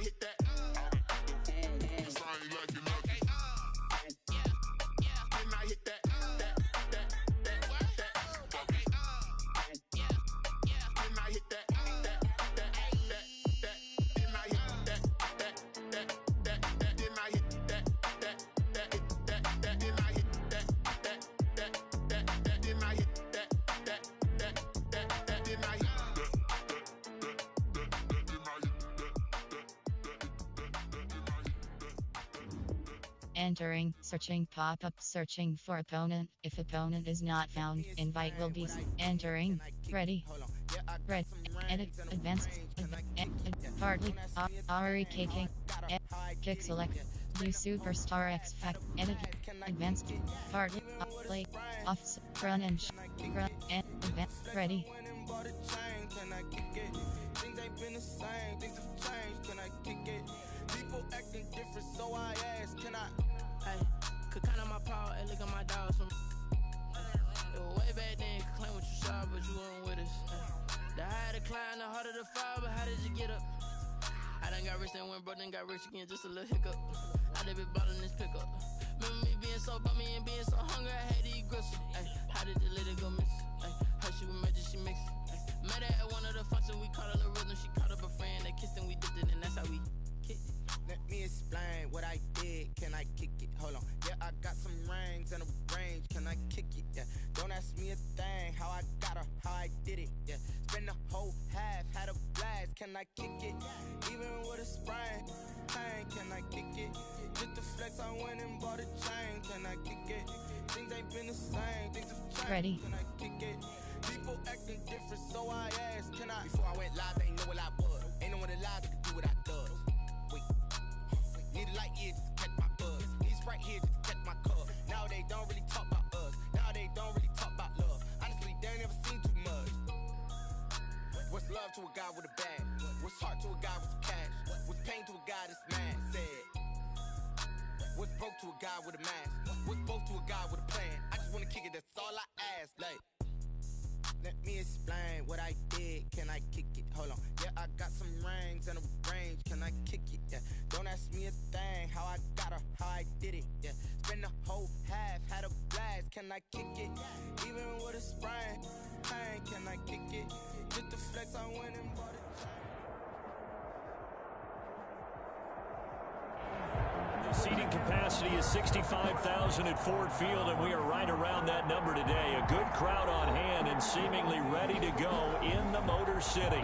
hit that. Then I hit that. Entering, searching pop-up, searching for opponent. If opponent is not found, invite will be entering. Ready. Red. Edit. Advanced. Partly. Ari kicking. Kick select. Do superstar X fact. Edit. Advanced. Partly. Play. Off. Run and run and advance. Ready. Things ain't been the same, things have changed, can I kick it? People acting different, so I ask, can I? Hey, could count on my power, and look at my dogs from. It was way back then, could claim what you saw, but you weren't with us. The higher the climb, the harder the fall, but how did you get up? I done got rich and went broke, then got rich again, just a little hiccup. I done been ballin' this pickup. Remember me being so bummy and being so hungry, I had to eat gristle. Ay, how did the lady go miss? Ay, how she was magic, she mixed. Met her at one of the functions, we caught her the rhythm, she caught up a friend, they kissed and we dipped it, and that's how we kicked it. Let me explain what I did, can I kick it? Hold on, yeah, I got some rings and a range, can I kick it? Yeah, don't ask me a thing, how I got her, how I did it, yeah. Spend the whole half, had a blast, can I kick it? Even with a sprain, pain, can I kick it? Just the flex, I went and bought a chain, can I kick it? Things ain't been the same, things have changed, Ready. Can I kick it? People acting different, so I asked, can I? Before I went live, they ain't know what I was. Ain't no one alive that could do what I does. Wait, need a light here just to catch my buzz. Need Sprite here just to catch my cup. Now they don't really talk about us. Now they don't really talk about love. Honestly, they ain't never seen too much. What's love to a guy with a bag? What's heart to a guy with some cash? What's pain to a guy that's mad? Said. What's broke to a guy with a mask? What's both to a guy with a plan? I just wanna kick it, that's all I ask. Like, let me explain what I did, can I kick it? Hold on, yeah, I got some rings and a range, can I kick it? Yeah, don't ask me a thing, how I got her, how I did it? Yeah, spend the whole half, had a blast, can I kick it? Even with a sprain, pain, can I kick it? Just the flex, I went and bought it. Seating capacity is 65,000 at Ford Field, and we are right around that number today. A good crowd on hand and seemingly ready to go in the Motor City.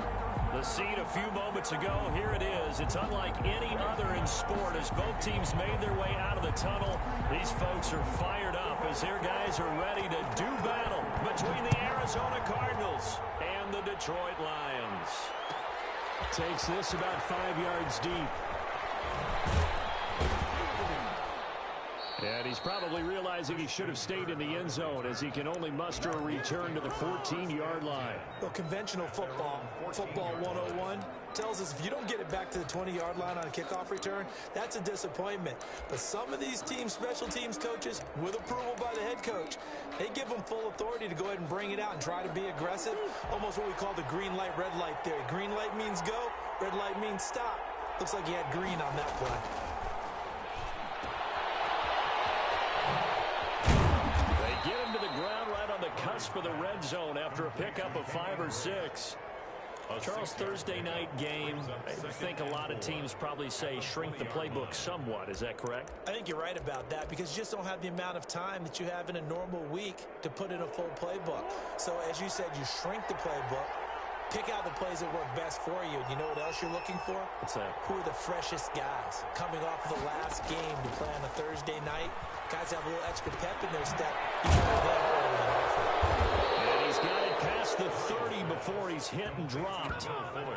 The scene a few moments ago, here it is. It's unlike any other in sport as both teams made their way out of the tunnel. These folks are fired up as their guys are ready to do battle between the Arizona Cardinals and the Detroit Lions. Takes this about 5 yards deep. And he's probably realizing he should have stayed in the end zone as he can only muster a return to the 14-yard line. Well, conventional football 101, tells us if you don't get it back to the 20-yard line on a kickoff return, that's a disappointment. But some of these teams, special teams coaches, with approval by the head coach, they give them full authority to go ahead and bring it out and try to be aggressive. Almost what we call the green light, red light theory. Green light means go, red light means stop. Looks like he had green on that play. Get him to the ground right on the cusp of the red zone after a pickup of 5 or 6. Charles, Thursday night game, I think a lot of teams probably say shrink the playbook somewhat. Is that correct? I think you're right about that because you just don't have the amount of time that you have in a normal week to put in a full playbook. So as you said, you shrink the playbook, pick out the plays that work best for you. You know what else you're looking for? What's that? Who are the freshest guys coming off of the last game to play on a Thursday night? Guys have a little extra pep in their step. You can play them early and often. And he's got it past the 30 before he's hit and dropped.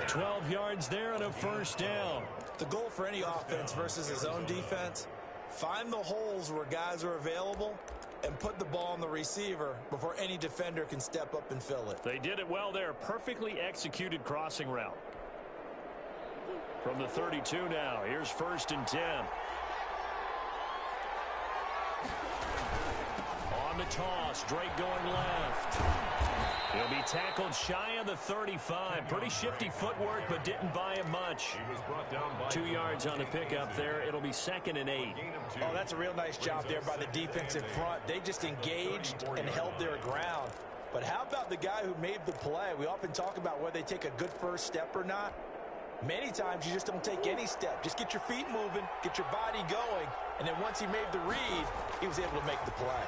12 yards there and a first down. The goal for any offense versus his own defense, find the holes where guys are available and put the ball on the receiver before any defender can step up and fill it. They did it well there. Perfectly executed crossing route. From the 32 now, here's 1st and 10. On the toss, Drake going left. He'll be tackled shy of the 35. Pretty shifty footwork, but didn't buy him much. 2 yards on the pickup there. It'll be 2nd and 8. Oh, that's a real nice job there by the defensive front. They just engaged and held their ground. But how about the guy who made the play? We often talk about whether they take a good first step or not. Many times you just don't take any step. Just get your feet moving, get your body going, and then once he made the read, he was able to make the play.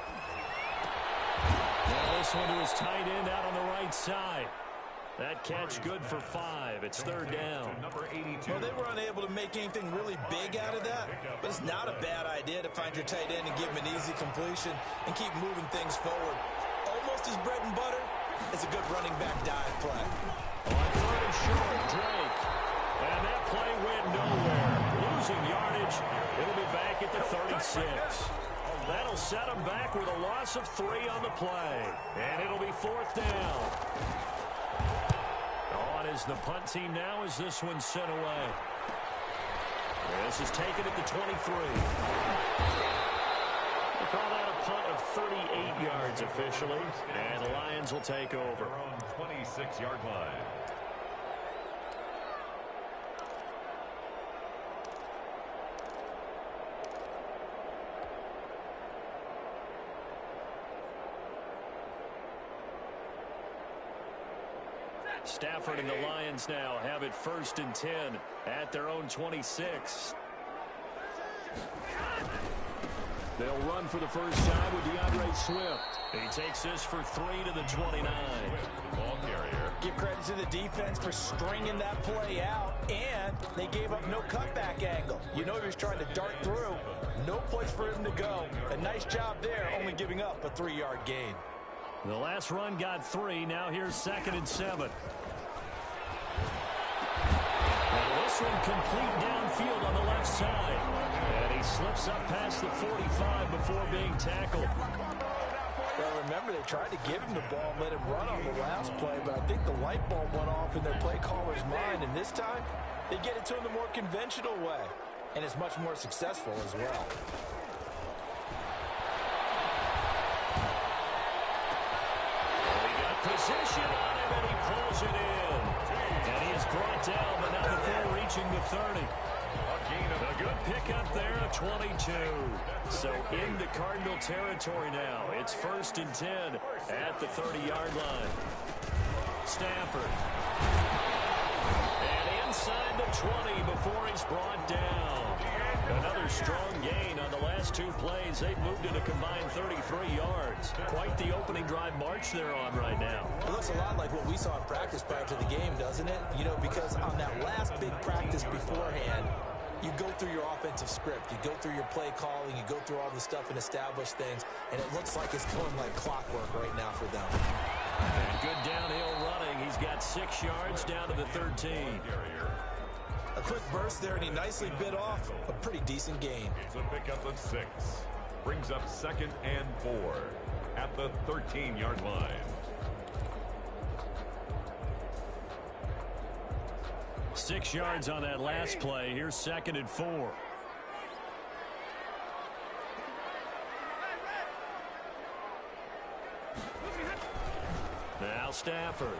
Well, this one to his tight end out on the right side. That catch good for 5. It's 3rd down. Well, they were unable to make anything really big out of that, but it's not a bad idea to find your tight end and give him an easy completion and keep moving things forward. Almost as bread and butter as a good running back dive play. On 3rd and short, Drake. And that play went nowhere. Losing yardage. It'll be back at the 36. That'll set him back with a loss of 3 on the play. And it'll be 4th down. On is the punt team now as this one's sent away. This is taken at the 23. They call that a punt of 38 yards officially. And the Lions will take over. 26-yard line. Stafford and the Lions now have it 1st and 10 at their own 26. They'll run for the first time with DeAndre Swift. He takes this for 3 to the 29. Ball carrier. Give credit to the defense for stringing that play out, and they gave up no cutback angle. You know he was trying to dart through. No place for him to go. A nice job there, only giving up a 3-yard gain. The last run got 3. Now here's 2nd and 7. Now this one complete downfield on the left side. And he slips up past the 45 before being tackled. Well, remember, they tried to give him the ball and let him run on the last play, but I think the light bulb went off in their play caller's mind, and this time they get it to him the more conventional way, and it's much more successful as well. Position on him, and he pulls it in. And he is brought down, but not before reaching the 30. A good pickup there, a 22. So into Cardinal territory now. It's 1st and 10 at the 30-yard line. Stafford. And inside the 20 before he's brought down. Another strong gain on the last 2 plays. They've moved it a combined 33 yards. Quite the opening drive march they're on right now. It looks a lot like what we saw in practice prior to the game, doesn't it? You know, because on that last big practice beforehand, you go through your offensive script. You go through your play calling. You go through all the stuff and establish things. And it looks like it's going like clockwork right now for them. And good downhill running. He's got 6 yards down to the 13. A quick burst there, and he nicely bit off a pretty decent gain. It's a pickup of 6. Brings up 2nd and 4 at the 13-yard line. Six yards on that last play. Here's 2nd and 4. Now Stafford.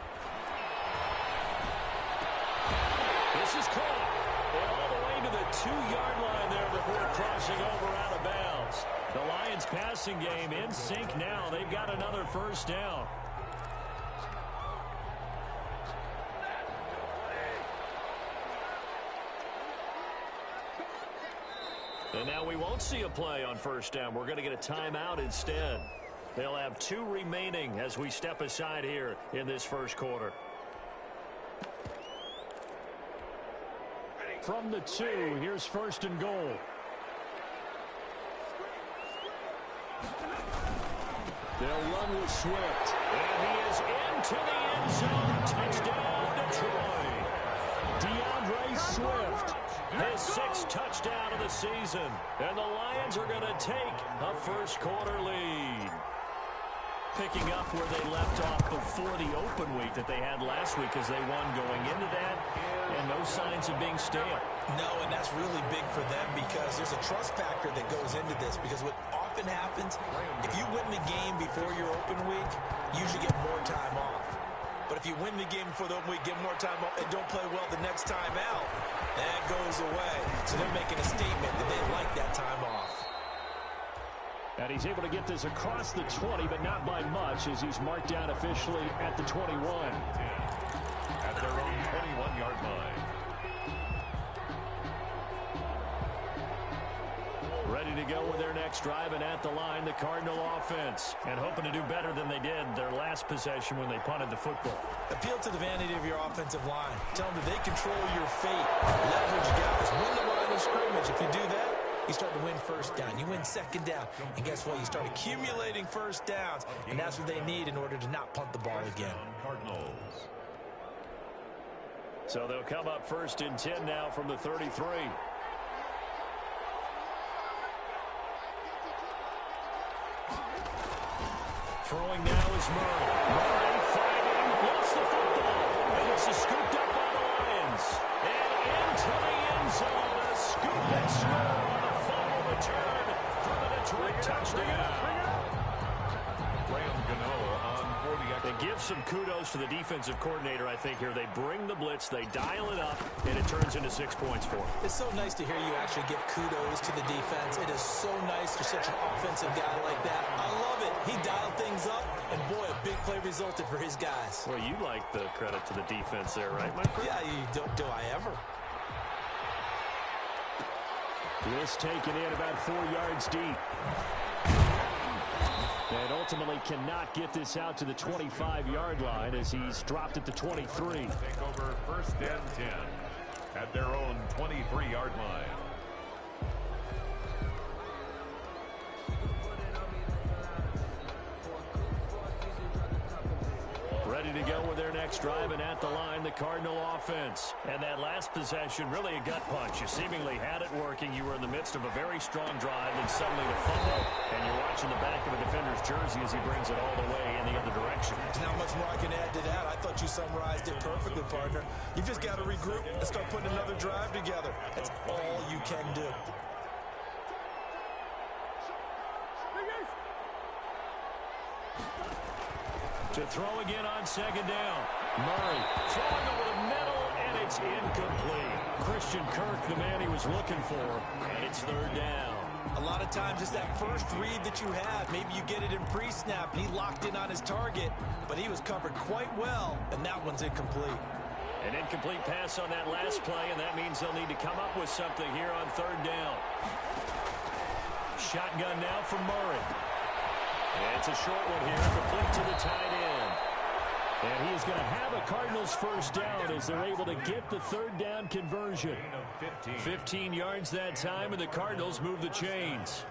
This is caught. And all the way to the 2-yard line there before crossing over out of bounds. The Lions passing game in sync now. They've got another first down. And now we won't see a play on first down. We're going to get a timeout instead. They'll have 2 remaining as we step aside here in this first quarter. From the 2, here's 1st and goal. They'll run with Swift. And he is into the end zone. Touchdown, Detroit. DeAndre Swift. His 6th touchdown of the season. And the Lions are going to take a first quarter lead. Picking up where they left off before the open week that they had last week as they won going into that. And no signs of being stale. No, and that's really big for them because there's a trust factor that goes into this. Because what often happens, if you win the game before your open week, you usually get more time off. But if you win the game before the open week, get more time off, and don't play well the next time out, that goes away. So they're making a statement that they like that time off. And he's able to get this across the 20, but not by much, as he's marked down officially at the 21. At their own 21-yard line. Ready to go with their next drive, and at the line, the Cardinal offense. And hoping to do better than they did their last possession when they punted the football. Appeal to the vanity of your offensive line. Tell them that they control your fate. Leverage guys. Win the line of scrimmage. If you do that, you start to win first down. You win second down. And guess what? You start accumulating first downs. And that's what they need in order to not punt the ball again. Cardinals. So they'll come up first and 10 now from the 33. Throwing now is Murray. Murray fighting, lost the football. And it's scooped up by the Lions. And into the end zone. A scoop and score on a fumble return for the Detroit touchdown. They give some kudos to the defensive coordinator, I think, here. They bring the blitz, they dial it up, and it turns into 6 points for them. It's so nice to hear you actually give kudos to the defense. It is so nice for such an offensive guy like that. I love it. He dialed things up, and boy, a big play resulted for his guys. Well, you like the credit to the defense there, right, my friend? Yeah, do I ever? This taken in about 4 yards deep. And ultimately cannot get this out to the 25-yard line as he's dropped at the 23. Take over first and 10 at their own 23-yard line. Ready to go with their next drive, and at the line, the Cardinal offense. And that last possession, really a gut punch. You seemingly had it working. You were in the midst of a very strong drive, and suddenly the fumble, and you're watching the back of a defender's jersey as he brings it all the way in the other direction. There's not much more I can add to that. I thought you summarized it perfectly, partner. You've just got to regroup and start putting another drive together. That's all you can do. To throw again on second down. Murray throwing over the middle, and it's incomplete. Christian Kirk, the man he was looking for, and it's third down. A lot of times it's that first read that you have. Maybe you get it in pre-snap, and he locked in on his target, but he was covered quite well, and that one's incomplete. An incomplete pass on that last play, and that means they'll need to come up with something here on third down. Shotgun now from Murray. And it's a short one here, complete to the tight end. And he is going to have a Cardinals first down as they're able to get the third down conversion. 15 yards that time, and the Cardinals move the chains.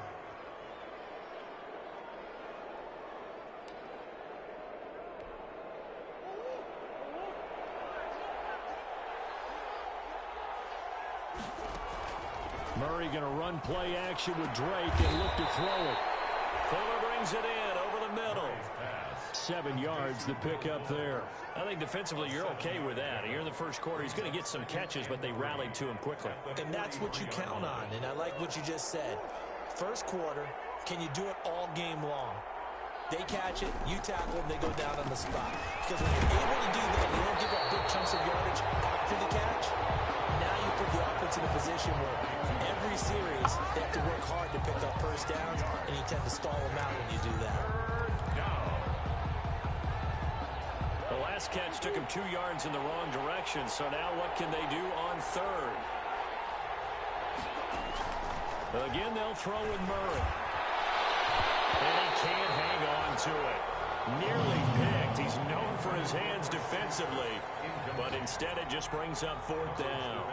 Murray going to run play action with Drake and look to throw it. Fuller brings it in over the middle. 7 yards, the pick up there. I think defensively you're okay with that. Here in the first quarter, he's going to get some catches, but they rallied to him quickly. And that's what you count on, and I like what you just said. First quarter, can you do it all game long? They catch it, you tackle them, they go down on the spot. Because when you're able to do that, you don't give up big chunks of yardage after the catch. Now you put the offense in a position where every series they have to work hard to pick up first downs, and you tend to stall them out when you do that. The last catch took him 2 yards in the wrong direction, so now what can they do on third? Again, they'll throw with Murray. And he can't hang on to it. Nearly picked. He's known for his hands defensively, but instead it just brings up fourth down.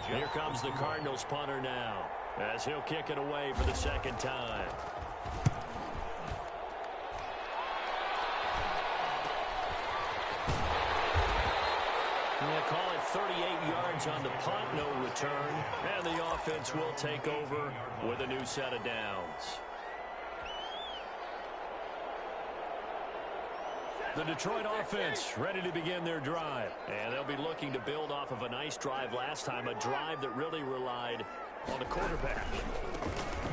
Here comes the Cardinals punter now, as he'll kick it away for the second time. We'll call it 38 yards on the punt, no return, and the offense will take over with a new set of downs. The Detroit offense ready to begin their drive. And they'll be looking to build off of a nice drive last time, a drive that really relied on the quarterback.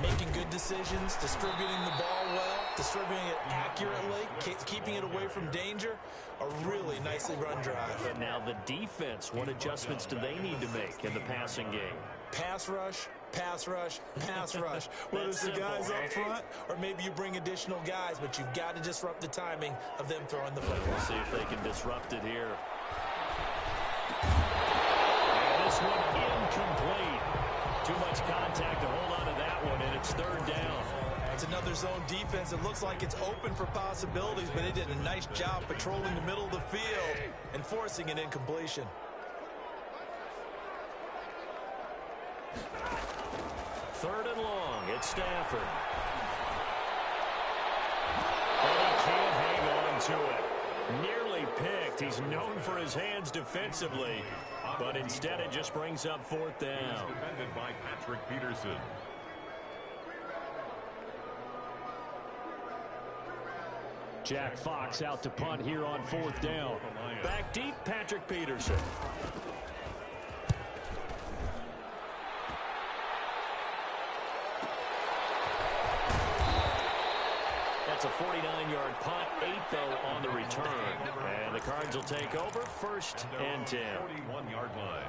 Making good decisions, distributing the ball well, distributing it accurately, keeping it away from danger. A really nicely run drive. But now the defense, what adjustments do they need to make in the passing game? Pass rush, pass rush, pass rush. Whether it's the guys up front or maybe you bring additional guys, but you've got to disrupt the timing of them throwing the football. We'll see if they can disrupt it here. And this one incomplete. Too much contact to hold on to that one, and it's third down. It's another zone defense. It looks like it's open for possibilities, but they did a nice job patrolling the middle of the field and forcing an incompletion. Third and long. It's Stafford. And he can't hang on to it. Nearly picked. He's known for his hands defensively, but instead it just brings up fourth down. Defended by Patrick Peterson. Jack Fox out to punt here on fourth down. Back deep, Patrick Peterson. That's a 49-yard punt, 8 though on the return. And the Cards will take over, first and 10. 41-yard line.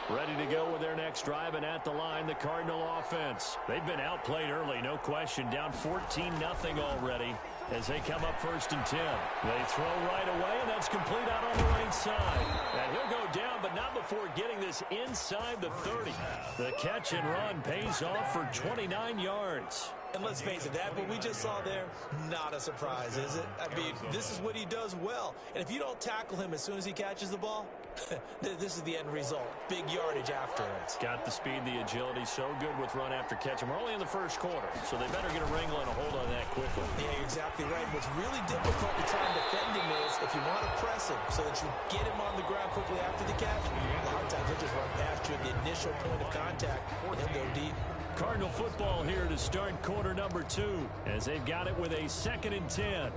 Ready to go with their next drive, and at the line, the Cardinal offense. They've been outplayed early, no question. Down 14-0 already as they come up first and 10. They throw right away, and that's complete out on the right side. And he'll go down, but not before getting this inside the 30. The catch and run pays off for 29 yards. And let's face it, that what we just saw there, not a surprise, is it? I mean, this is what he does well. And if you don't tackle him as soon as he catches the ball, this is the end result. Big yardage after it. Got the speed, the agility, so good with run after catch. And we're only in the first quarter, so they better get a wrangle and a hold on that quickly. Yeah, you're exactly right. What's really difficult to try and defend him is if you want to press him so that you get him on the ground quickly after the catch, a lot of times he'll just run past you at the initial point of contact, and he'll go deep. Cardinal football here to start quarter number 2 as they've got it with a 2nd and 10.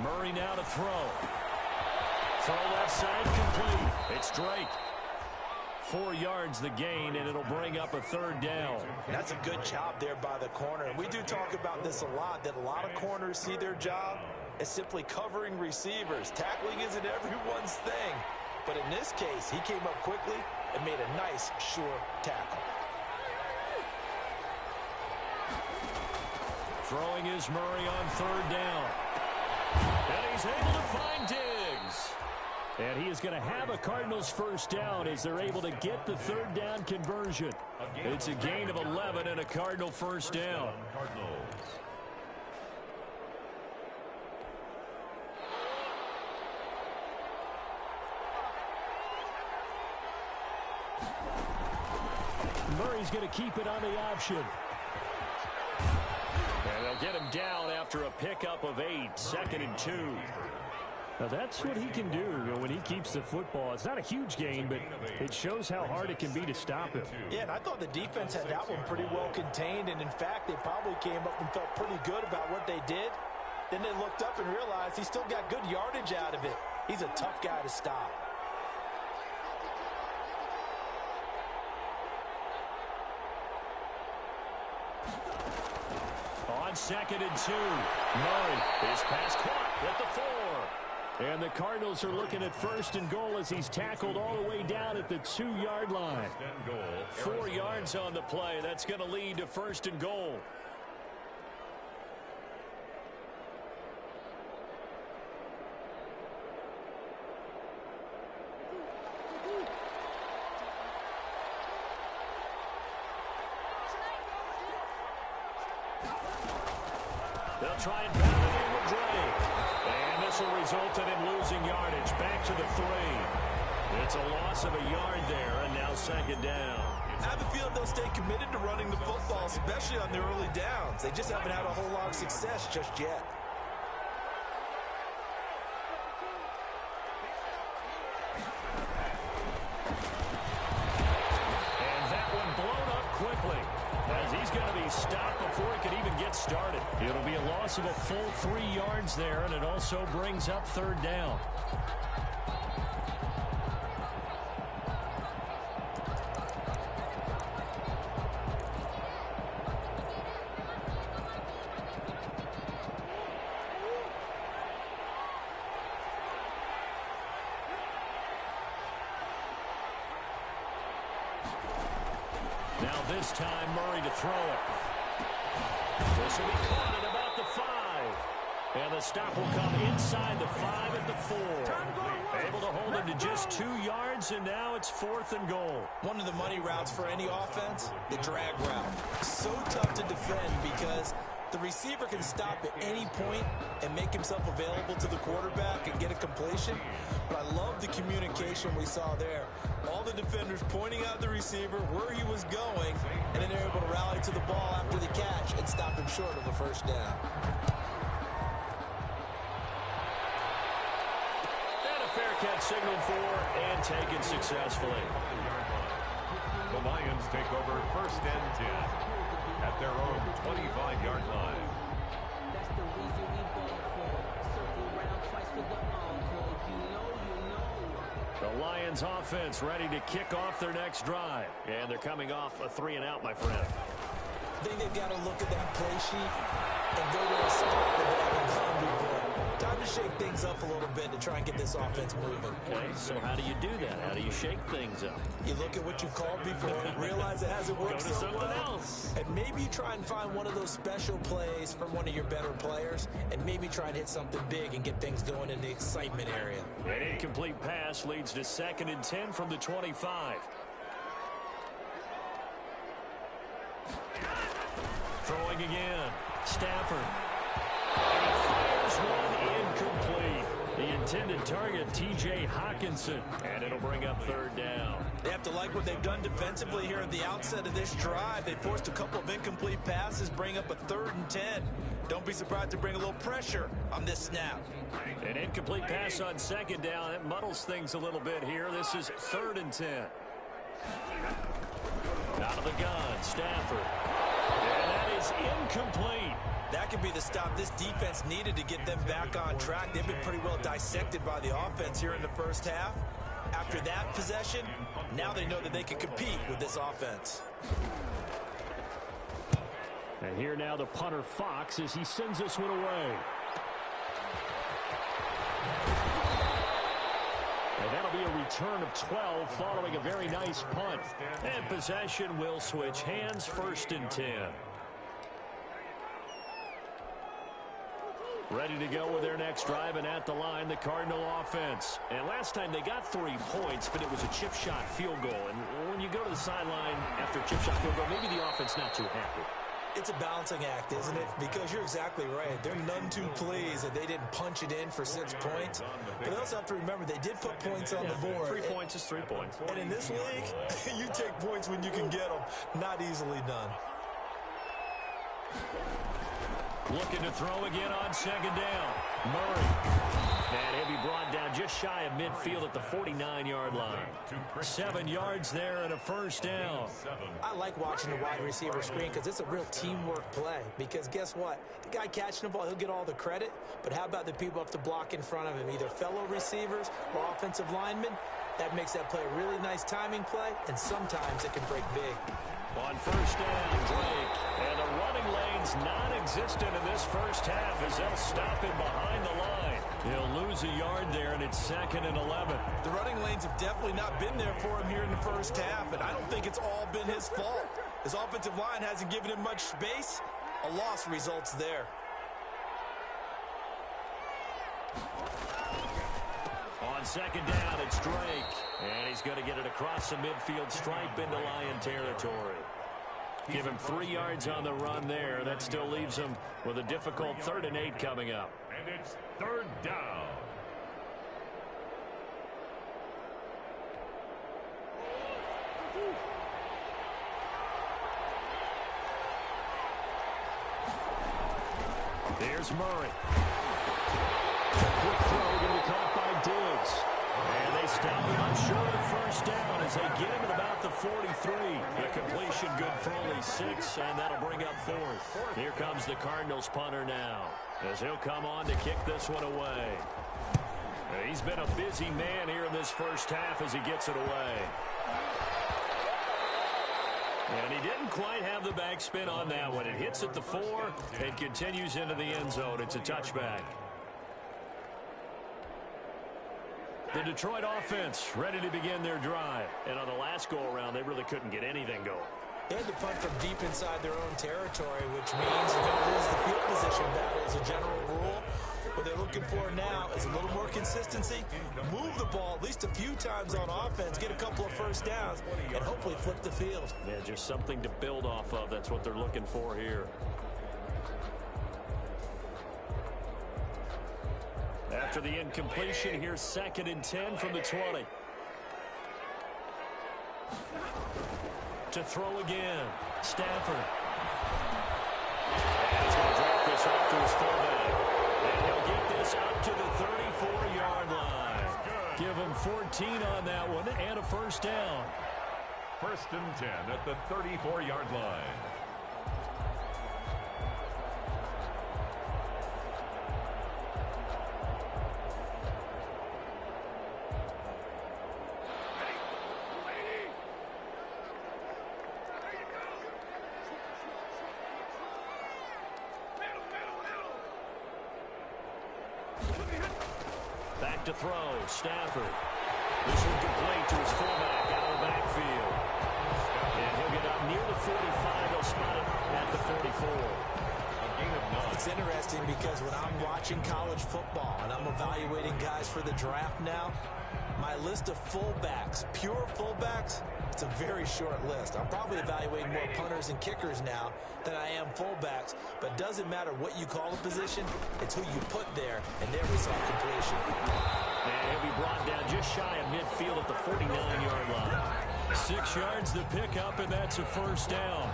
Murray now to throw. Throw left side complete. It's Drake. 4 yards the gain, and it'll bring up a third down. That's a good job there by the corner. And we do talk about this a lot, that a lot of corners see their job as simply covering receivers. Tackling isn't everyone's thing. But in this case, he came up quickly and made a nice, sure tackle. Throwing is Murray on third down. And he's able to find Diggs. And he is going to have a Cardinals first down as they're able to get the third down conversion. It's a gain of 11 and a Cardinal first down. Murray's going to keep it on the option. And they'll get him down after a pickup of 8, 2nd and 2. Now that's what he can do, when he keeps the football. It's not a huge gain, but it shows how hard it can be to stop him. Yeah, and I thought the defense had that one pretty well contained, and in fact, they probably came up and felt pretty good about what they did. Then they looked up and realized he still got good yardage out of it. He's a tough guy to stop. On 2nd and 2, Murray is pass caught at the 4. And the Cardinals are looking at first and goal as he's tackled all the way down at the 2-yard line. 4 yards on the play. That's going to lead to first and goal. They'll try and pound it in with Drake. And this will result in him losing yardage back to the 3. It's a loss of a yard there, and now 2nd down. I have a feeling they'll stay committed to running the football, especially on their early downs. They just haven't had a whole lot of success just yet. And that one blown up quickly, as he's going to be stopped before he can even get started. It'll be a loss of a full 3 yards there, and it also brings up third down. Now this time, Murray to throw it. This will be caught at about the 5. And the stop will come inside the 5 at the 4. Able to hold him to just 2 yards, and now it's 4th and goal. One of the money routes for any offense, the drag route. So tough to defend because the receiver can stop at any point and make himself available to the quarterback and get a completion. But I love the communication we saw there. All the defenders pointing out the receiver, where he was going, and then they're able to rally to the ball after the catch and stop him short of a first down. And a fair catch signaled for and taken successfully. The Lions take over 1st and 10 at their own 25-yard line. That's the reason we ball for. Circle around twice for the encore. You know. The Lions offense ready to kick off their next drive. And they're coming off a 3-and-out, my friend. I think they've got to look at that play sheet and go to a spot that they haven't gone before. Time to shake things up a little bit to try and get this offense moving. Okay, so how do you do that? How do you shake things up? You look at what you called before, realize it hasn't worked Go to so something well, else. and maybe you try and find one of those special plays from one of your better players, and maybe try and hit something big and get things going in the excitement area. An incomplete pass leads to 2nd and 10 from the 25. Throwing again. Stafford. And he fires one incomplete. The intended target, T.J. Hawkinson. And it'll bring up 3rd down. They have to like what they've done defensively here at the outset of this drive. They forced a couple of incomplete passes, bring up a 3rd and 10. Don't be surprised to bring a little pressure on this snap. An incomplete pass on 2nd down. It muddles things a little bit here. This is 3rd and 10. Out of the gun, Stafford. And that is incomplete. That could be the stop this defense needed to get them back on track. They've been pretty well dissected by the offense here in the first half. After that possession, now they know that they can compete with this offense. And here now the punter Fox as he sends this one away. And that'll be a return of 12 following a very nice punt. And possession will switch hands, 1st and 10. Ready to go with their next drive, and at the line, the Cardinal offense. And last time they got 3 points, but it was a chip shot field goal. And when you go to the sideline after a chip shot field goal, maybe the offense not too happy. It's a balancing act, isn't it? Because you're exactly right. They're none too pleased that they didn't punch it in for 6 points. But they also have to remember they did put points on the board. 3 points is 3 points. And in this league, you take points when you can get them. Not easily done. Looking to throw again on 2nd down. Murray. And he'll be brought down just shy of midfield at the 49-yard line. 7 yards there and a 1st down. I like watching the wide receiver screen because it's a real teamwork play. Because guess what? The guy catching the ball, he'll get all the credit. But how about the people up to block in front of him? Either fellow receivers or offensive linemen. That makes that play a really nice timing play. And sometimes it can break big. On 1st down, Drake. And the running lane's non-existent in this first half as they'll stop him behind the line. He'll lose a yard there, and it's 2nd and 11. The running lanes have definitely not been there for him here in the first half, and I don't think it's all been his fault. His offensive line hasn't given him much space. A loss results there. On 2nd down, it's Drake. And he's going to get it across the midfield stripe into Lion territory. Give him 3 yards on the run there. That still leaves him with a difficult 3rd and 8 coming up. And it's 3rd down. There's Murray. Quick throw going to be caught by Diggs. And they stop him on short of first down as they get him at about the 43. The completion good for only 6, and that'll bring up 4th. Here comes the Cardinals punter now, as he'll come on to kick this one away. He's been a busy man here in this first half as he gets it away. And he didn't quite have the backspin on that one. It hits at the 4 and continues into the end zone. It's a touchback. The Detroit offense ready to begin their drive. And on the last go-around, they really couldn't get anything going. They had to punt from deep inside their own territory, which means you're going to lose the field position battle as a general rule. What they're looking for now is a little more consistency, move the ball at least a few times on offense, get a couple of first downs, and hopefully flip the field. Yeah, just something to build off of. That's what they're looking for here. After the incompletion, here's 2nd and 10 from the 20. To throw again, Stafford. And he's going to drop this off to his fullback. And he'll get this up to the 34-yard line. Give him 14 on that one and a first down. 1st and 10 at the 34-yard line. Back to throw, Stafford. This one complete to his fullback out of the backfield. And he'll get up near the 45. He'll spot it at the 44. It's interesting because when I'm watching college football and I'm evaluating guys for the draft now, my list of fullbacks, pure fullbacks, it's a very short list. I'm probably evaluating more punters and kickers now than I am fullbacks, but it doesn't matter what you call a position, it's who you put there, and there we saw completion. And he'll be brought down just shy of midfield at the 49-yard line. 6 yards to pick up, and that's a first down.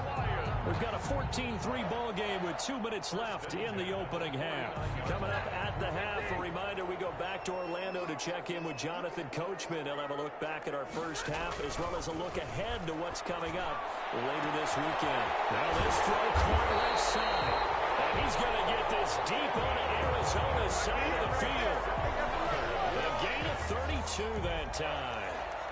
We've got a 14-3 ball game with 2 minutes left in the opening half. Coming up at the half, a reminder, we go back to Orlando to check in with Jonathan Coachman. He'll have a look back at our first half as well as a look ahead to what's coming up later this weekend. Now this throw caught left side. And he's going to get this deep onto Arizona's side of the field. A gain of 32 that time.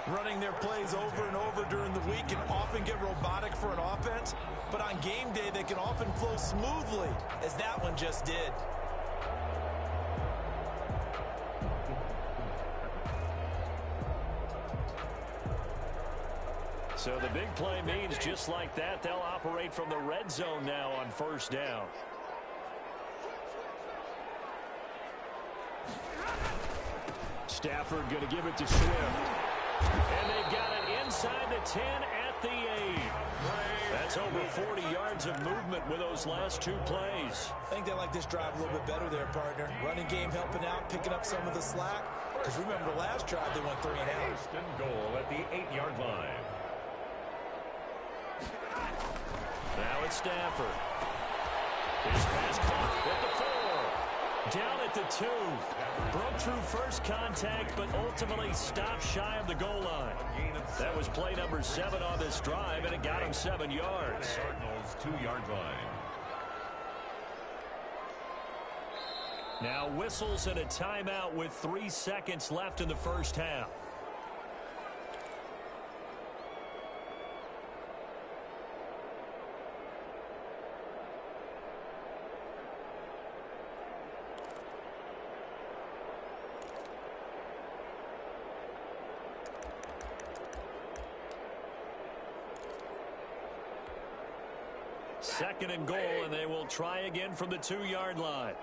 Running their plays over and over during the week can often get robotic for an offense, but on game day they can often flow smoothly, as that one just did. So the big play means just like that, they'll operate from the red zone now on first down. Stafford going to give it to Swift. And they've got it inside the 10 at the 8. That's over 40 yards of movement with those last 2 plays. I think they like this drive a little bit better there, partner. Running game helping out, picking up some of the slack. Because remember the last drive, they went 3 and out. 1st and goal at the 8-yard line. Now it's Stafford. His pass caught at the 4. Down at the 2. Broke through first contact, but ultimately stopped shy of the goal line. That was play number 7 on this drive, and it got him 7 yards. Cardinals 2-yard line. Now whistles and a timeout with 3 seconds left in the first half. Second and goal, and they will try again from the 2-yard line.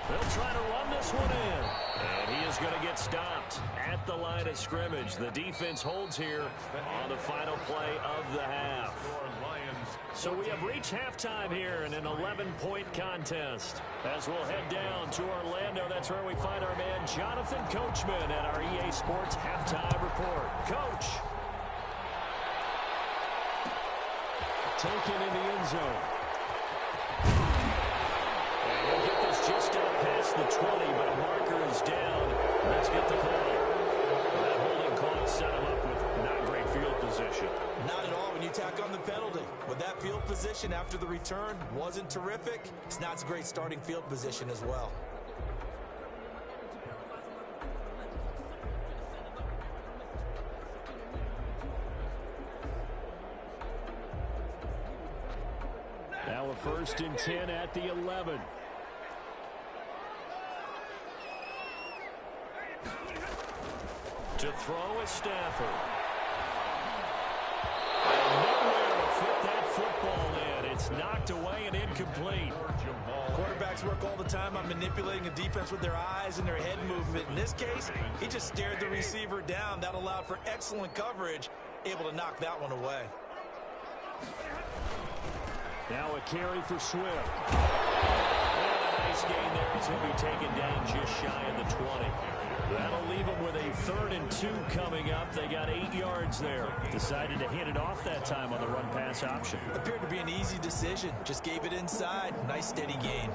They'll try to run this one in. And he is going to get stopped at the line of scrimmage. The defense holds here on the final play of the half. Your Lions So we have reached halftime here in an 11-point contest. As we'll head down to Orlando, that's where we find our man Jonathan Coachman at our EA Sports Halftime Report. Coach. Taken in the end zone. And he'll get this just out past the 20, but a marker is down. Let's get the call. That holding call set him up with not great field position. Not at all when you tack on the penalty. With that field position after the return wasn't terrific, it's not a great starting field position as well. Now a 1st and 10 at the 11. To throw is Stafford. And nowhere to fit that football in. It's knocked away and incomplete. Quarterbacks work all the time on manipulating a defense with their eyes and their head movement. In this case, he just stared the receiver down. That allowed for excellent coverage, able to knock that one away. Now a carry for Swift. And a nice gain there as he'll be taken down just shy of the 20. That'll leave them with a 3rd and 2 coming up. They got 8 yards there. Decided to hit it off that time on the run-pass option. Appeared to be an easy decision. Just gave it inside. Nice steady gain.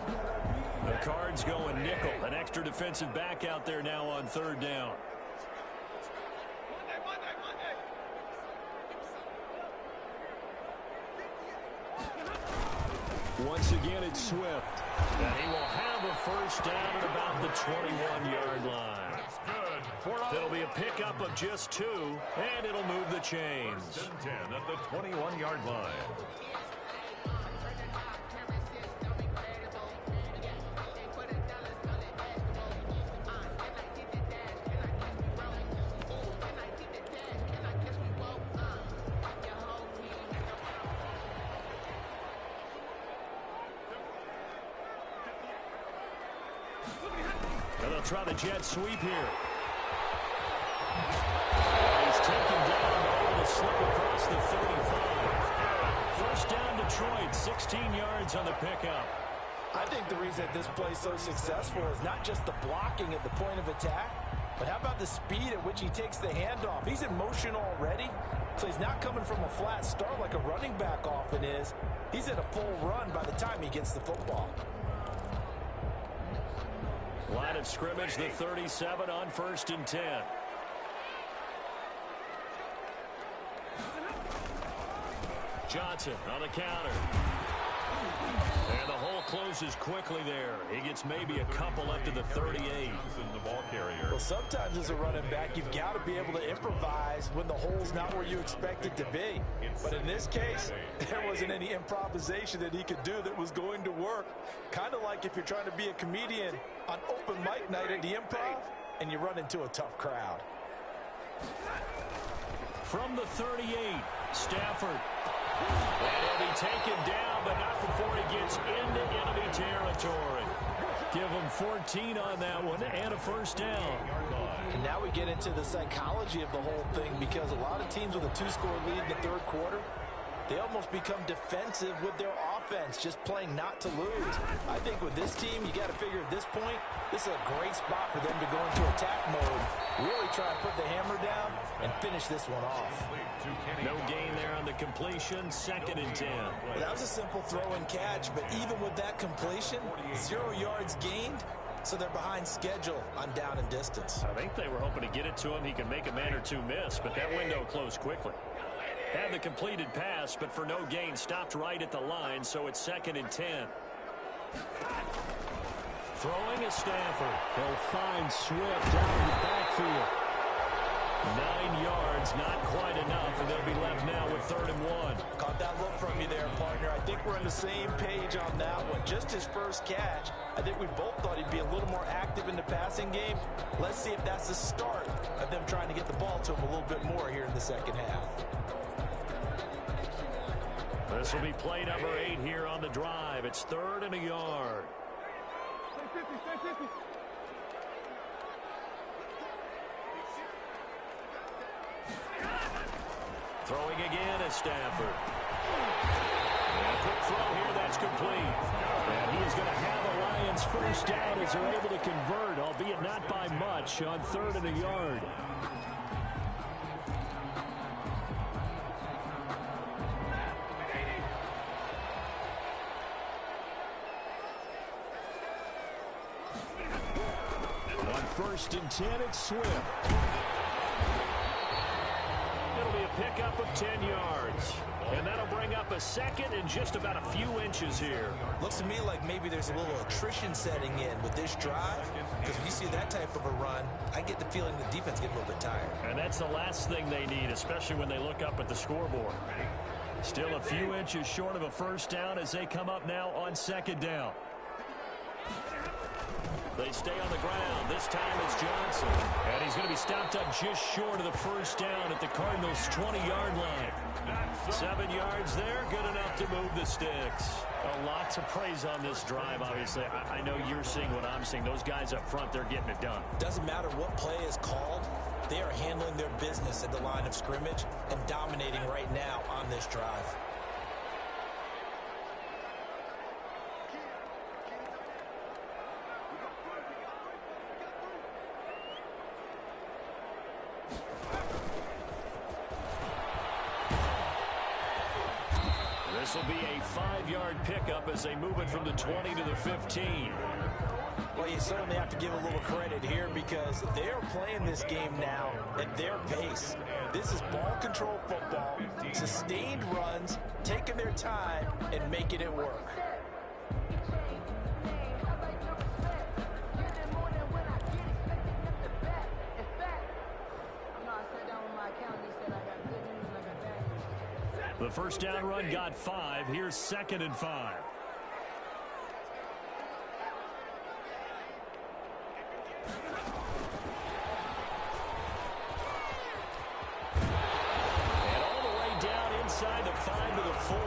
The Cards going nickel. An extra defensive back out there now on 3rd down. Once again, it's Swift. And he will have a 1st down at about the 21-yard line. It'll be a pickup of just 2, and it'll move the chains. 10 at the 21-yard line. They'll try the jet sweep here. He's taken down over the slip across the 35. 1st down Detroit, 16 yards on the pickup. I think the reason that this play is so successful is not just the blocking at the point of attack, but how about the speed at which he takes the handoff? He's in motion already, so he's not coming from a flat start like a running back often is. He's at a full run by the time he gets the football. Line of scrimmage, the 37 on 1st and 10. Johnson on the counter. And the hole closes quickly there. He gets maybe a couple up to the 38. The ball carrier. Well, sometimes as a running back, you've got to be able to improvise when the hole's not where you expect it to be. But in this case, there wasn't any improvisation that he could do that was going to work. Kind of like if you're trying to be a comedian on open mic night at the Improv and you run into a tough crowd. From the 38, Stafford. And he'll be taken down, but not before he gets into enemy territory. Give him 14 on that one and a 1st down. And now we get into the psychology of the whole thing, because a lot of teams with a 2-score lead in the 3rd quarter, they almost become defensive with their offense, just playing not to lose. I think with this team, you got to figure at this point, this is a great spot for them to go into attack mode, really try and put the hammer down and finish this one off. No gain there on the completion, 2nd and 10. Well, that was a simple throw and catch, but even with that completion, 0 yards gained, so they're behind schedule on down and distance. I think they were hoping to get it to him. He could make a man or 2 miss, but that window closed quickly. Had the completed pass, but for no gain, stopped right at the line, so it's 2nd and 10. Throwing is Stafford. He'll find Swift down in the backfield. 9 yards, not quite enough, and they'll be left now with 3rd and 1. Caught that look from you there, partner. I think we're on the same page on that one. Just his first catch, I think we both thought he'd be a little more active in the passing game. Let's see if that's the start of them trying to get the ball to him a little bit more here in the 2nd half. This will be play number 8 here on the drive. It's 3rd and a yard. Throwing again is Stafford. And a quick throw here, that's complete. And he is going to have a Lions first down as they're able to convert, albeit not by much, on 3rd and a yard. On 1st and 10, it's Swift. It'll be a pickup of 10 yards. And that'll bring up a 2nd and just about a few inches here. Looks to me like maybe there's a little attrition setting in with this drive, because when you see that type of a run, I get the feeling the defense gets a little bit tired. And that's the last thing they need, especially when they look up at the scoreboard. Still a few inches short of a first down as they come up now on 2nd down. They stay on the ground. This time it's Johnson. And he's going to be stopped up just short of the first down at the Cardinals' 20-yard line. 7 yards there, good enough to move the sticks. Lots of praise on this drive, obviously. I know you're seeing what I'm seeing. Those guys up front, they're getting it done. Doesn't matter what play is called. They are handling their business at the line of scrimmage and dominating right now on this drive. This will be a 5-yard pickup as they move it from the 20 to the 15. Well, you certainly have to give a little credit here because they are playing this game now at their pace. This is ball control football, sustained runs, taking their time, and making it work. The first down run got 5. Here's 2nd and 5. And all the way down inside the 5 to the 4.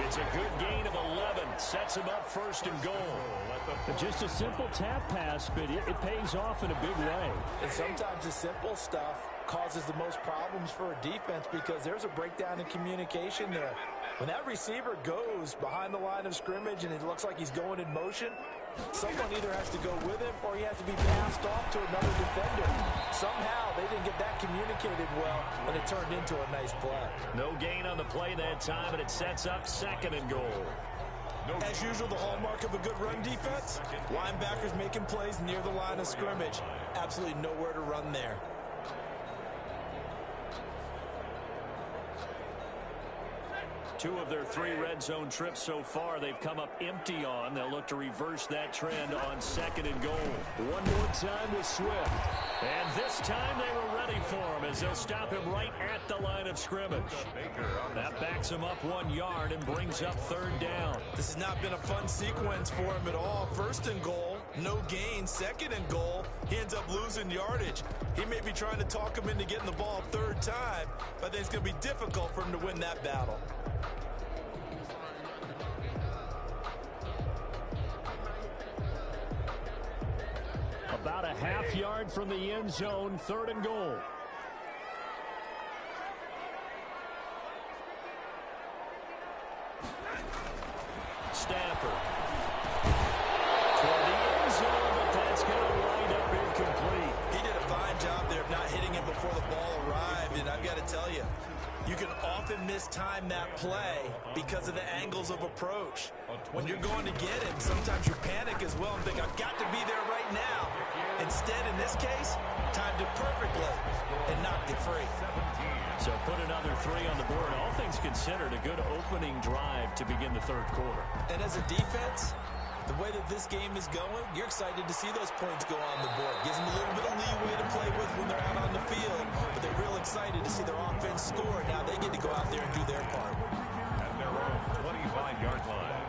It's a good gain of 11. Sets him up 1st and goal. Just a simple tap pass, but it pays off in a big way. And sometimes the simple stuff causes the most problems for a defense because there's a breakdown in communication there. When that receiver goes behind the line of scrimmage and it looks like he's going in motion, someone either has to go with him or he has to be passed off to another defender. Somehow they didn't get that communicated well, and it turned into a nice play. No gain on the play that time, and it sets up 2nd and goal. As usual, the hallmark of a good run defense, linebackers making plays near the line of scrimmage. Absolutely nowhere to run there. Two of their 3 red zone trips so far, they've come up empty on. They'll look to reverse that trend on 2nd and goal. One more time with Swift. And this time they were ready for him as they'll stop him right at the line of scrimmage. That backs him up 1 yard and brings up 3rd down. This has not been a fun sequence for him at all. 1st and goal, no gain. 2nd and goal, he ends up losing yardage. He may be trying to talk him into getting the ball 3rd time, but I think it's going to be difficult for him to win that battle. About a half yard from the end zone, 3rd and goal. Stafford. Toward the end zone, but that's going to wind up incomplete. He did a fine job there of not hitting him before the ball arrived, and I've got to tell you, you can often mistime that play because of the angles of approach. When you're going to get him, sometimes you panic as well and think, I've got to be there right now. Instead, in this case, timed it perfectly and knocked it free. So put another 3 on the board. All things considered, a good opening drive to begin the 3rd quarter. And as a defense, the way that this game is going, you're excited to see those points go on the board. Gives them a little bit of leeway to play with when they're out on the field, but they're real excited to see their offense score. Now they get to go out there and do their part. At their own 25-yard line.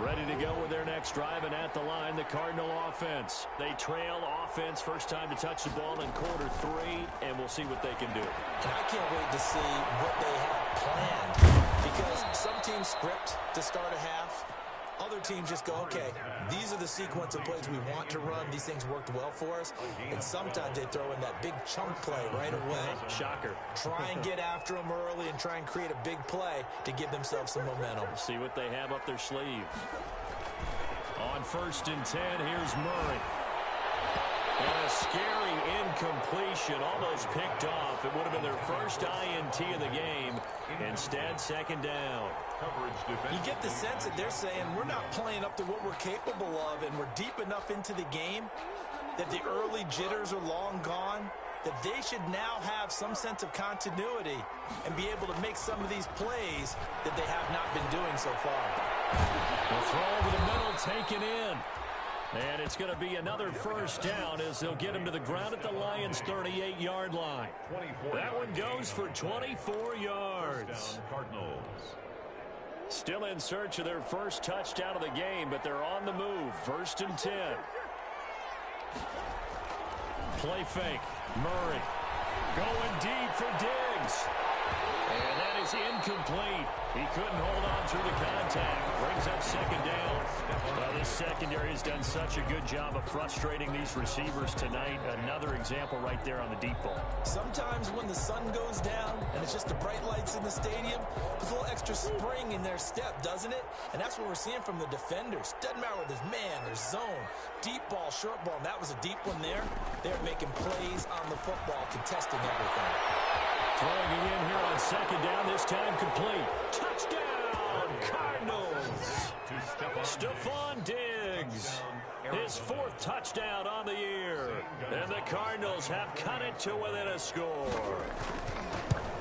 Ready to go with their next drive, and at the line, the Cardinal offense. They trail offense, first time to touch the ball in quarter 3, and we'll see what they can do. And I can't wait to see what they have planned, because some teams script to start a half. other teams just go, okay, these are the sequence of plays we want to run. These things worked well for us. And sometimes they throw in that big chunk play right away. Shocker. Try and get after them early and try and create a big play to give themselves some momentum. See what they have up their sleeve. On 1st and 10, here's Murray. And a scary incompletion, almost picked off. It would have been their first INT of the game. Instead, 2nd down. You get the sense that they're saying we're not playing up to what we're capable of, and we're deep enough into the game that the early jitters are long gone, that they should now have some sense of continuity and be able to make some of these plays that they have not been doing so far. The throw over the middle taken in. And it's going to be another 1st down as they'll get him to the ground at the Lions' 38-yard line. That one goes for 24 yards. Still in search of their first touchdown of the game, but they're on the move. 1st and 10. Play fake. Murray going deep for Diggs. And that is incomplete. He couldn't hold on through the contact. Brings up 2nd down. Well, this secondary has done such a good job of frustrating these receivers tonight. Another example right there on the deep ball. Sometimes when the sun goes down and it's just the bright lights in the stadium, there's a little extra spring in their step, doesn't it? And that's what we're seeing from the defenders. Doesn't matter whether it's man or zone, deep ball, short ball. And that was a deep one there. They're making plays on the football, contesting everything. Throwing it in here on 2nd down, this time complete. Touchdown, Cardinals. Stephon Diggs, his 4th touchdown on the year. And the Cardinals have cut it to within a score.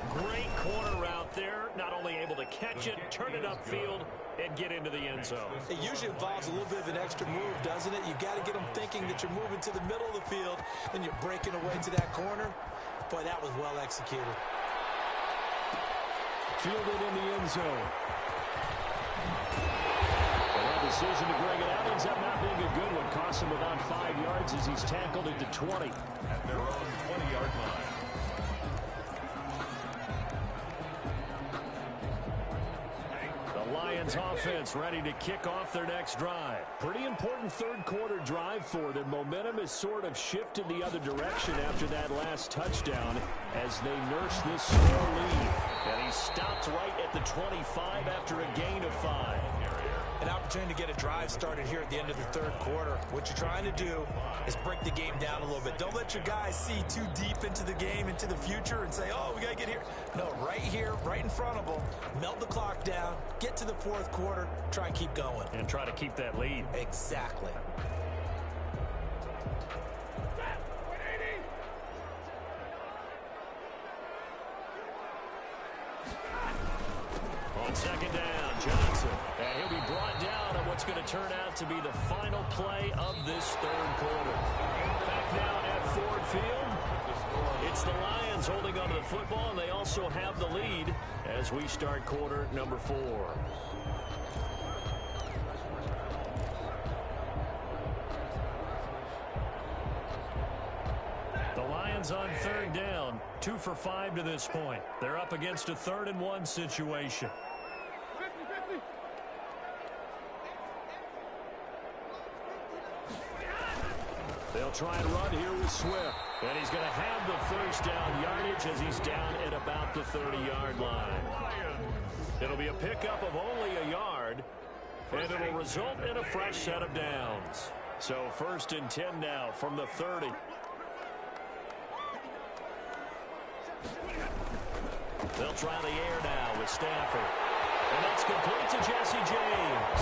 Great corner route there. Not only able to catch it, turn it upfield, and get into the end zone. It usually involves a little bit of an extra move, doesn't it? You got to get them thinking that you're moving to the middle of the field, and you're breaking away to that corner. Boy, that was well executed. Fielded in the end zone. And that decision to bring it out ends up not being a good one. Costs him about 5 yards as he's tackled at the 20. At their own 20-yard line. The Lions offense ready to kick off their next drive. Pretty important 3rd quarter drive for them. Momentum has sort of shifted the other direction after that last touchdown as they nurse this small lead. And he stopped right at the 25 after a gain of 5. An opportunity to get a drive started here at the end of the 3rd quarter. What you're trying to do is break the game down a little bit. Don't let your guys see too deep into the game, into the future, and say, oh, we got to get here. No, right here, right in front of them, melt the clock down, get to the 4th quarter, try and keep going. And try to keep that lead. Exactly. On 2nd down, Johnson. And he'll be brought down on what's going to turn out to be the final play of this 3rd quarter. Back now at Ford Field, it's the Lions holding onto the football, and they also have the lead as we start quarter number 4. The Lions on 3rd down, 2 for 5 to this point. They're up against a 3rd and 1 situation. They'll try and run here with Swift. And he's going to have the 1st down yardage as he's down at about the 30-yard line. It'll be a pickup of only a yard, and it'll result in a fresh set of downs. So 1st and 10 now from the 30. They'll try the air now with Stafford. And that's complete to Jesse James.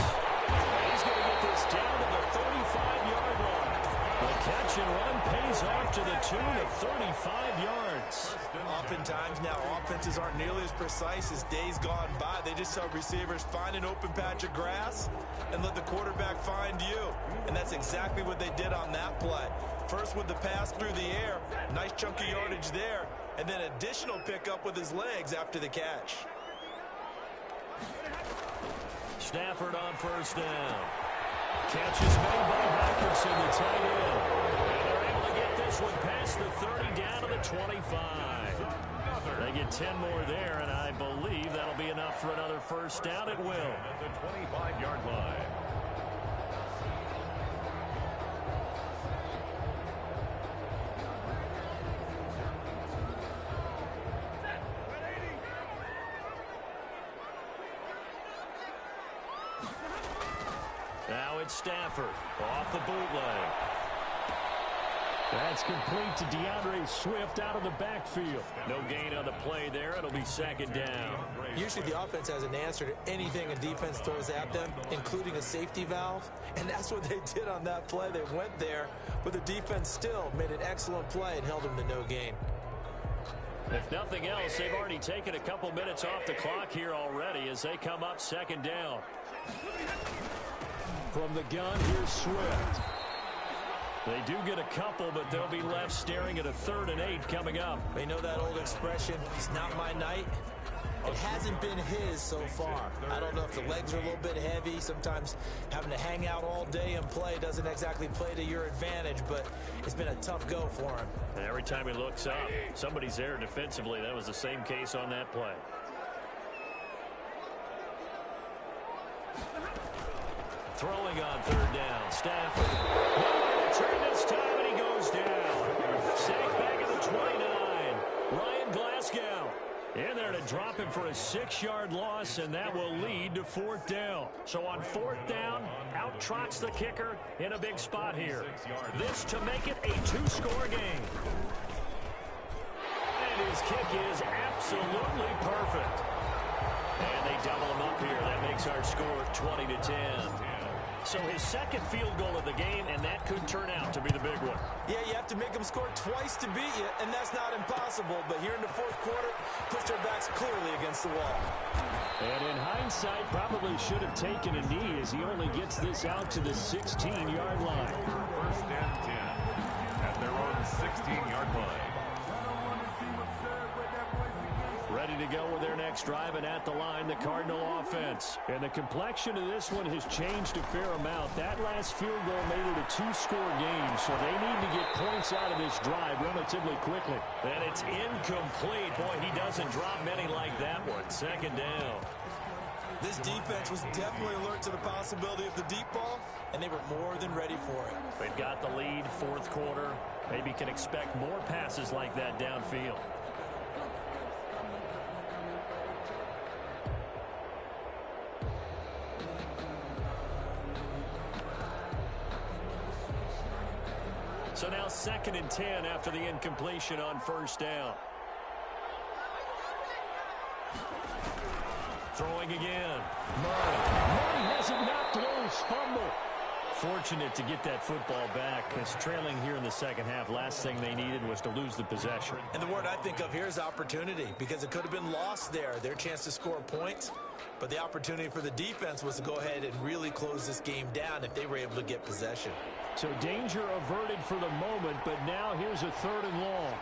He's going to get this down to the 35-yard line. The catch and run pays off to the tune of 35 yards. Oftentimes now offenses aren't nearly as precise as days gone by. They just tell receivers, find an open patch of grass and let the quarterback find you. And that's exactly what they did on that play. First with the pass through the air, nice chunky yardage there, and then additional pickup with his legs after the catch. Stafford on 1st down. Catch is made by Hawkinson, the tight end. And they're able to get this one past the 30 down to the 25. They get 10 more there, and I believe that'll be enough for another first down. It will. At the 25-yard line. Now it's Stafford off the bootleg. That's complete to DeAndre Swift out of the backfield. No gain on the play there. It'll be second down. Usually the offense has an answer to anything a defense throws at them, including a safety valve. And that's what they did on that play. They went there, but the defense still made an excellent play and held them to no gain. If nothing else, they've already taken a couple minutes off the clock here already as they come up second down. From the gun, here's Swift. They do get a couple, but they'll be left staring at a 3rd and 8 coming up. They know that old expression, it's not my night. It hasn't been his so far. I don't know if the legs are a little bit heavy. Sometimes having to hang out all day and play doesn't exactly play to your advantage, but it's been a tough go for him. And every time he looks up, somebody's there defensively. That was the same case on that play. Throwing on 3rd down, Stafford. No return this time, and he goes down. Sacked back at the 29. Ryan Glasgow in there to him for a 6-yard loss, and that will lead to 4th down. So on 4th down, out trots the kicker in a big spot here. This to make it a 2-score game. And his kick is absolutely perfect. And they double him up here. That makes our score 20-10. So his second field goal of the game, and that could turn out to be the big one. Yeah, you have to make them score twice to beat you, and that's not impossible. But here in the 4th quarter, puts their backs clearly against the wall. And in hindsight, probably should have taken a knee as he only gets this out to the 16-yard line. 1st and 10 at their own 16-yard line. Ready to go with their next drive, and at the line, the Cardinal offense. And the complexion of this one has changed a fair amount. That last field goal made it a 2-score game, so they need to get points out of this drive relatively quickly. And it's incomplete. Boy, he doesn't drop many like that one. 2nd down. This defense was definitely alert to the possibility of the deep ball, and they were more than ready for it. They've got the lead, 4th quarter. Maybe can expect more passes like that downfield. So now 2nd and 10 after the incompletion on 1st down. Throwing again. Murray has it knocked loose. Fumble. Fortunate to get that football back, because trailing here in the 2nd half, last thing they needed was to lose the possession. And the word I think of here is opportunity, because it could have been lost there, their chance to score points. But the opportunity for the defense was to go ahead and really close this game down if they were able to get possession. So danger averted for the moment, but now here's a 3rd and long.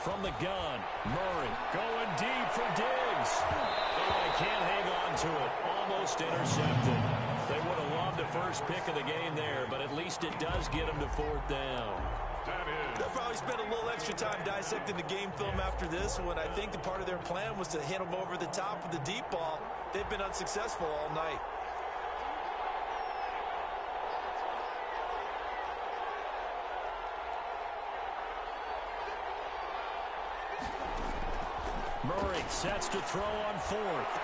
From the gun, Murray going deep for Diggs. Oh, they can't hang on to it. Almost intercepted. They would have loved the first pick of the game there, but at least it does get them to 4th down. They'll probably spend a little extra time dissecting the game film after this one. I think the part of their plan was to hit them over the top with the deep ball. They've been unsuccessful all night. Murray sets to throw on 4th.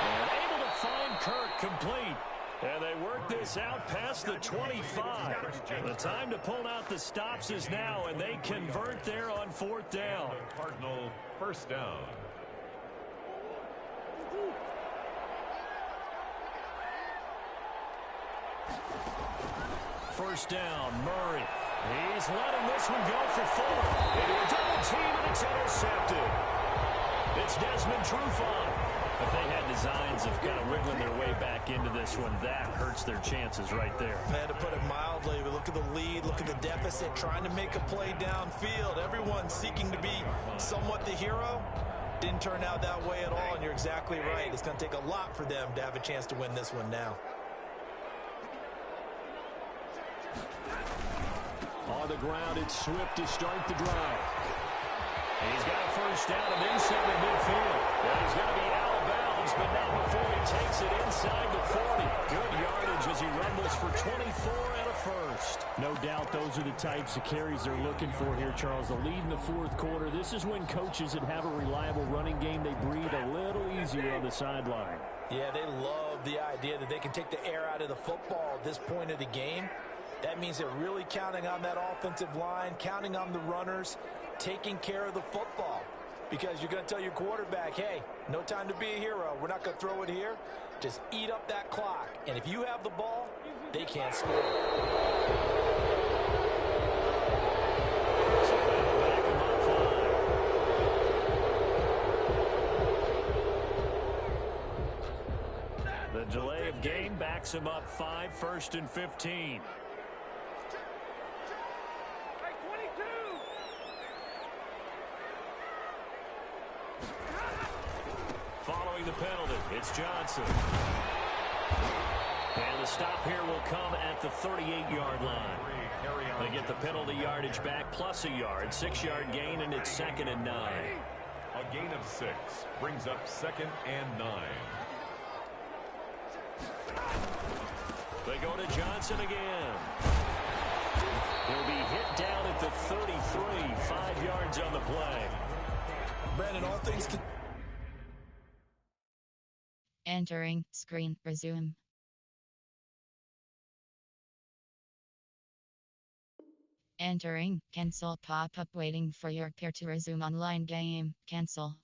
And able to find Kirk complete. And they work this out past the 25. The time to pull out the stops is now, and they convert there on 4th down. Cardinal 1st down. First down, Murray. He's letting this one go for 4. Into a double team, and it's intercepted. It's Desmond Trufant. If they had designs of kind of wiggling their way back into this one, that hurts their chances right there. Man, to put it mildly, but look at the lead, look at the deficit, trying to make a play downfield. Everyone seeking to be somewhat the hero. Didn't turn out that way at all, and you're exactly right. It's going to take a lot for them to have a chance to win this one now. On the ground, it's Swift to start the drive. And he's got a first down and inside the midfield. And he's going to be out of bounds, but not before he takes it inside the 40. Good yardage as he rumbles for 24 and a first. No doubt those are the types of carries they're looking for here, Charles. The lead in the fourth quarter. This is when coaches that have a reliable running game, they breathe a little easier on the sideline. Yeah, they love the idea that they can take the air out of the football at this point of the game. That means they're really counting on that offensive line, counting on the runners, taking care of the football. Because you're going to tell your quarterback, hey, no time to be a hero. We're not going to throw it here. Just eat up that clock. And if you have the ball, they can't score. The delay of game backs him up 5, 1st and 15. Following the penalty, it's Johnson. And the stop here will come at the 38-yard line. They get the penalty yardage back plus a yard, 6-yard gain, and it's 2nd and 9. A gain of 6 brings up 2nd and 9. They go to Johnson again. He'll be hit down at the 33, 5 yards on the play. Brandon, all things can... Entering screen resume. Entering cancel pop-up waiting for your peer to resume online game. Cancel.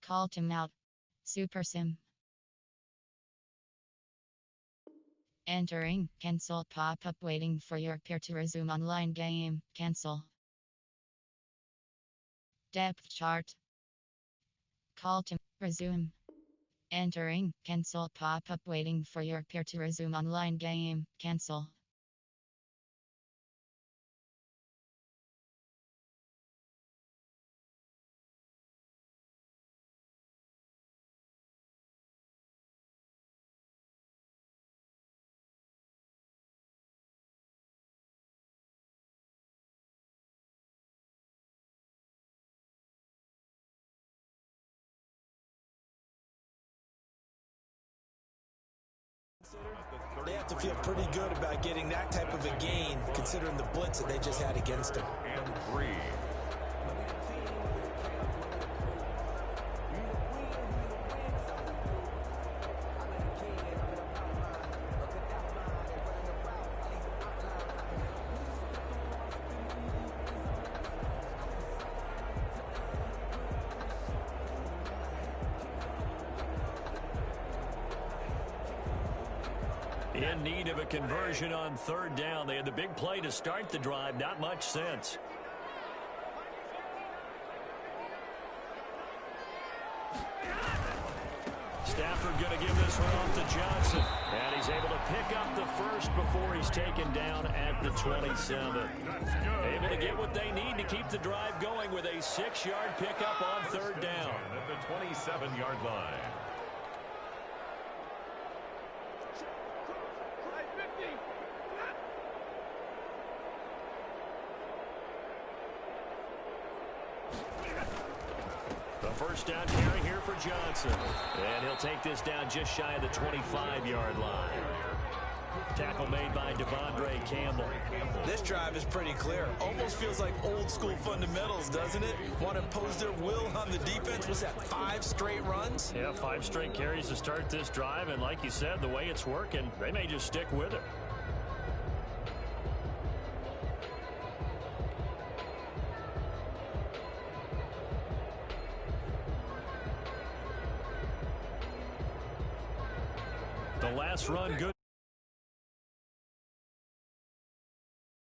Call timeout. Super Sim. Entering cancel pop-up waiting for your peer to resume online game. Cancel. Depth chart. Call to resume. Entering cancel pop-up waiting for your peer to resume online game. Cancel. They have to feel pretty good about getting that type of a gain, considering the blitz that they just had against them. And 3. In need of a conversion on 3rd down. They had the big play to start the drive. Not much sense. Stafford going to give this one off to Johnson. And he's able to pick up the first before he's taken down at the 27. Able to get what they need to keep the drive going with a 6-yard pickup on 3rd down. At the 27-yard line. First down carry here for Johnson. And he'll take this down just shy of the 25-yard line. Tackle made by Devondre Campbell. This drive is pretty clear. Almost feels like old school fundamentals, doesn't it? Want to impose their will on the defense. Was that 5 straight runs? Yeah, 5 straight carries to start this drive. And like you said, the way it's working, they may just stick with it. The last run good.